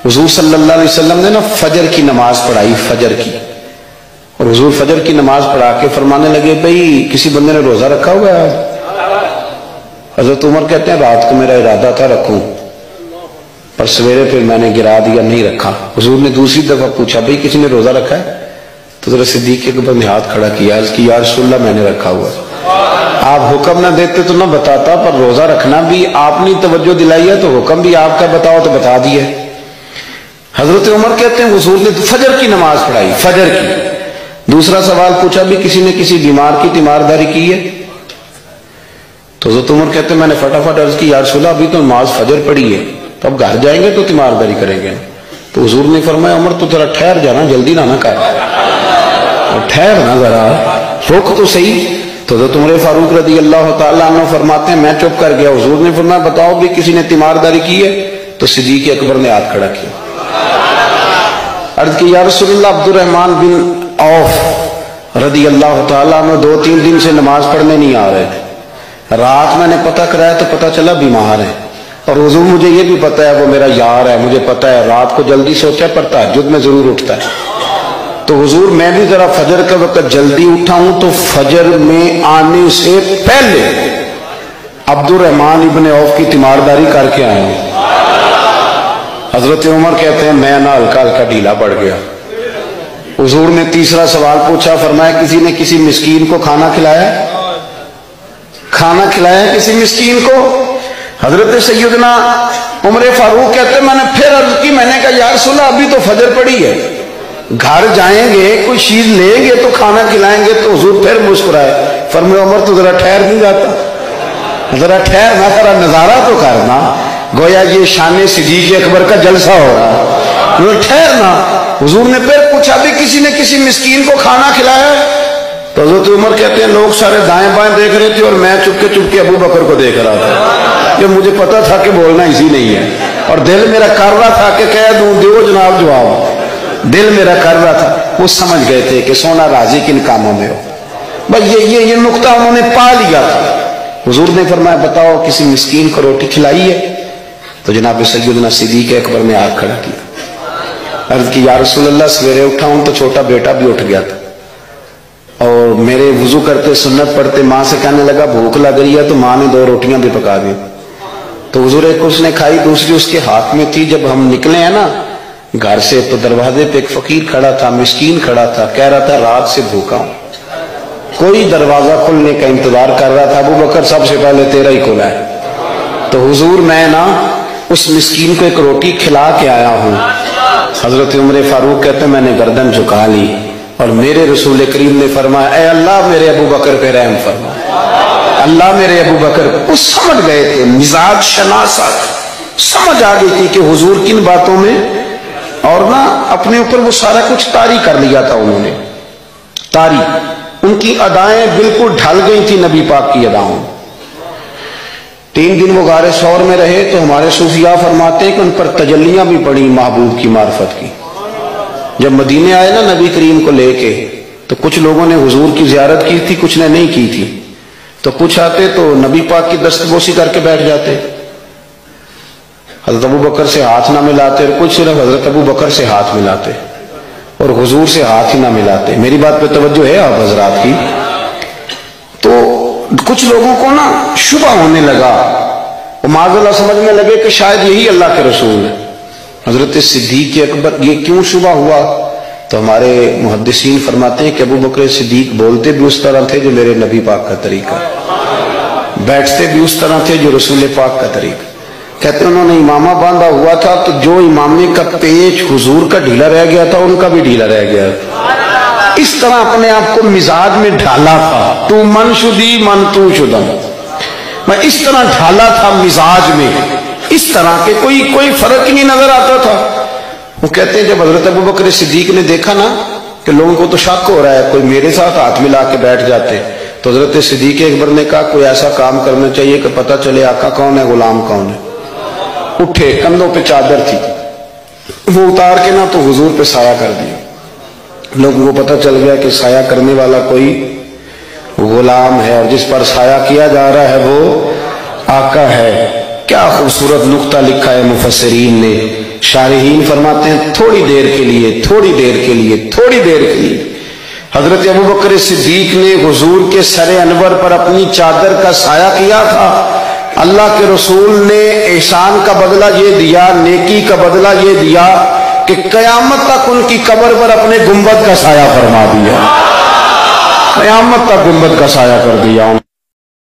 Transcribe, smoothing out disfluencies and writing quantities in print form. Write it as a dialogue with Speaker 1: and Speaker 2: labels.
Speaker 1: حضور صلی اللہ علیہ وسلم نے نا فجر کی نماز پڑھائی، فجر کی، اور حضور فجر کی نماز پڑھا کے فرمانے لگے بھئی کسی بندے نے روزہ رکھا ہوا ہے؟ حضرت عمر کہتے ہیں رات کو میرا ارادہ تھا رکھوں، پر سویرے پھر میں نے گرا دیا، نہیں رکھا۔ حضور نے دوسری دفعہ پوچھا بھئی کسی نے روزہ رکھا ہے؟ تو حضرت صدیق اکبر نے ہاتھ کھڑا کیا، عرض کی یا رسول اللہ میں نے رکھا ہوا ہے۔ آپ حکم نہ دیتے تو نہ بتاتا، پر روزہ رکھنا بھی آپ نے توجہ دلائی ہے تو حکم بھی آپ کا بتاؤ تو بتا دیے۔ حضرت عمر کہتے ہیں حضور نے فجر کی نماز پڑھائی، فجر کی۔ دوسرا سوال پوچھا بھی کسی نے کسی بیمار کی تیمارداری کی ہے؟ تو حضرت عمر کہتے ہیں میں نے فٹافٹ عرض کی یا رسول اللہ ابھی تو نماز فجر پڑھی ہے، تو اب گھر جائیں گے تو تیمارداری کریں گے۔ تو حضور نے فرمایا عمر تو ذرا ٹھہر جانا، جلدی نہ کر، ٹھہر نا ذرا، رک تو صحیح۔ تو حضرت عمر فاروق رضی اللہ تعالیٰ عنہ فرماتے ہیں میں چپ کر گیا۔ حضور نے فرمایا بتاؤ بھی کسی نے تیمارداری کی ہے؟ تو صدیق اکبر نے ہاتھ کھڑا کیا، عرض کی یا رسول اللہ عبد الرحمن بن عوف رضی اللہ تعالیٰ عنہ 2-3 دن سے نماز پڑھنے نہیں آ رہے تھے، رات میں نے پتہ کرایا تو پتہ چلا بیمار ہے، اور حضور مجھے یہ بھی پتہ ہے وہ میرا یار ہے، مجھے پتہ ہے رات کو جلدی سوچا پر تہجد میں ضرور اٹھتا ہے، تو حضور میں بھی ذرا فجر کے وقت جلدی اٹھا ہوں تو فجر میں آنے سے پہلے عبد الرحمن ابن عوف کی تیمارداری کر کے آیا ہوں۔ حضرت عمر کہتے ہیں میں نہ ہلکا ہلکا ڈھیلا پڑ گیا۔ حضور نے تیسرا سوال پوچھا، فرمایا کسی نے کسی مسکین کو کھانا کھلایا؟ کھانا کھلایا کسی مسکین کو؟ حضرت سیدنا عمر فاروق کہتے ہیں میں نے پھر عرض کی، میں نے کہا یا رسول اللہ ابھی تو فجر پڑی ہے، گھر جائیں گے کوئی چیز لیں گے تو کھانا کھلائیں گے۔ تو حضور پھر مسکرائے، فرمایا عمر تو ذرا ٹھہر نہیں جاتا، ذرا ٹھہر نہ، ذرا نظارہ تو کرنا، گویا یہ شان صدیق اکبر کا جلسہ ہو رہا ہے، ٹھہرنا۔ حضور نے پھر پوچھا بھی کسی نے کسی مسکین کو کھانا کھلایا ہے؟ تو حضرت عمر کہتے ہیں لوگ سارے دائیں بائیں دیکھ رہے تھے اور میں چپ کے ابو بکر کو دیکھ رہا تھا، کہ مجھے پتا تھا کہ بولنا اسی نہیں ہے، اور دل میرا کر رہا تھا کہ کہہ دوں دیو جناب جواب، دل میرا کر رہا تھا۔ وہ سمجھ گئے تھے کہ سونا راضی کن کاموں میں ہو، بس یہ نقطہ انہوں نے پا لیا تھا۔ حضور نے فرمایا بتاؤ کسی مسکین کو روٹی کھلائی ہے؟ تو جناب سیدنا صدیق اکبر نے ہاتھ کھڑا کیا، عرض کی یا رسول اللہ سویرے اٹھا ہوں تو چھوٹا بیٹا بھی اٹھ گیا تھا، اور میرے وضو کرتے سنت پڑھتے ماں سے کہنے لگا بھوک لگ رہی ہے، تو ماں نے 2 روٹیاں بھی پکا دی، تو حضور ایک اس نے کھائی دوسری اس کے ہاتھ میں تھی۔ جب ہم نکلے ہیں نا گھر سے تو دروازے پہ ایک فقیر کھڑا تھا، مسکین کھڑا تھا، کہہ رہا تھا رات سے بھوکا ہوں، کوئی دروازہ کھلنے کا انتظار کر رہا تھا، ابو بکر سب سے پہلے تیرا ہی کھلا ہے۔ تو حضور میں نا اس مسکین کو ایک روٹی کھلا کے آیا ہوں۔ حضرت عمر فاروق کہتے ہیں میں نے گردن جھکا لی، اور میرے رسول کریم نے فرمایا اے اللہ میرے ابو بکر پہ رحم فرما، اللہ میرے ابو بکر۔ وہ سمجھ گئے تھے، مزاج شناست سمجھ آ گئی تھی کہ حضور کن باتوں میں، اور نا اپنے اوپر وہ سارا کچھ طاری کر لیا تھا انہوں نے، طاری، ان کی ادائیں بالکل ڈھل گئی تھی نبی پاک کی اداؤں۔ 3 دن وہ غار ثور میں رہے تو ہمارے صوفیاء فرماتے ہیں کہ ان پر تجلیاں بھی پڑی محبوب کی معرفت کی۔ جب مدینے آئے نا نبی کریم کو لے کے تو کچھ لوگوں نے حضور کی زیارت کی تھی، کچھ نے نہیں کی تھی، تو کچھ آتے تو نبی پاک کی دستبوسی کر کے بیٹھ جاتے، حضرت ابو بکر سے ہاتھ نہ ملاتے، اور کچھ صرف حضرت ابو بکر سے ہاتھ ملاتے اور حضور سے ہاتھ ہی نہ ملاتے۔ میری بات پہ توجہ ہے آپ حضرات کی؟ تو کچھ لوگوں کو نا شبہ ہونے لگا، وہ معاذ اللہ سمجھنے لگے کہ شاید یہی اللہ کے رسول ہے۔ حضرت صدیق اکبر یہ کیوں شبہ ہوا؟ تو ہمارے محدثین فرماتے ہیں کہ ابو بکر صدیق بولتے بھی اس طرح تھے جو میرے نبی پاک کا طریقہ، بیٹھتے بھی اس طرح تھے جو رسول پاک کا طریقہ۔ کہتے ہیں انہوں نے امامہ باندھا ہوا تھا تو جو امامے کا پیچ حضور کا ڈھیلا رہ گیا تھا ان کا بھی ڈھیلا رہ گیا، اس طرح اپنے آپ کو مزاج میں ڈھالا تھا، تو من شدی من تو شدم، میں اس طرح ڈھالا تھا مزاج میں، اس طرح کہ کوئی فرق ہی نہیں نظر آتا تھا۔ وہ کہتے ہیں جب حضرت ابو بکر صدیق نے دیکھا نا کہ لوگوں کو تو شک ہو رہا ہے، کوئی میرے ساتھ ہاتھ ملا کے بیٹھ جاتے، تو حضرت صدیق اکبر نے کہا کوئی ایسا کام کرنا چاہیے کہ پتہ چلے آقا کون ہے غلام کون ہے۔ اٹھے، کندھوں پہ چادر تھی، وہ اتار کے نا تو حضور پہ سایہ کر دیا، لوگوں کو پتہ چل گیا کہ سایہ کرنے والا کوئی غلام ہے، اور جس پر سایہ کیا جا رہا ہے وہ آقا ہے۔ کیا خوبصورت نقطہ لکھا ہے مفسرین نے شارحین فرماتے ہیں تھوڑی دیر کے لیے، تھوڑی دیر کے لیے، تھوڑی دیر کے لیے حضرت ابوبکر صدیق نے حضور کے سر انور پر اپنی چادر کا سایہ کیا تھا۔ اللہ کے رسول نے احسان کا بدلہ یہ دیا، نیکی کا بدلہ یہ دیا کہ قیامت تک ان کی قبر پر اپنے گنبد کا سایہ فرما دیا، قیامت تک گنبد کا سایہ کر دیا۔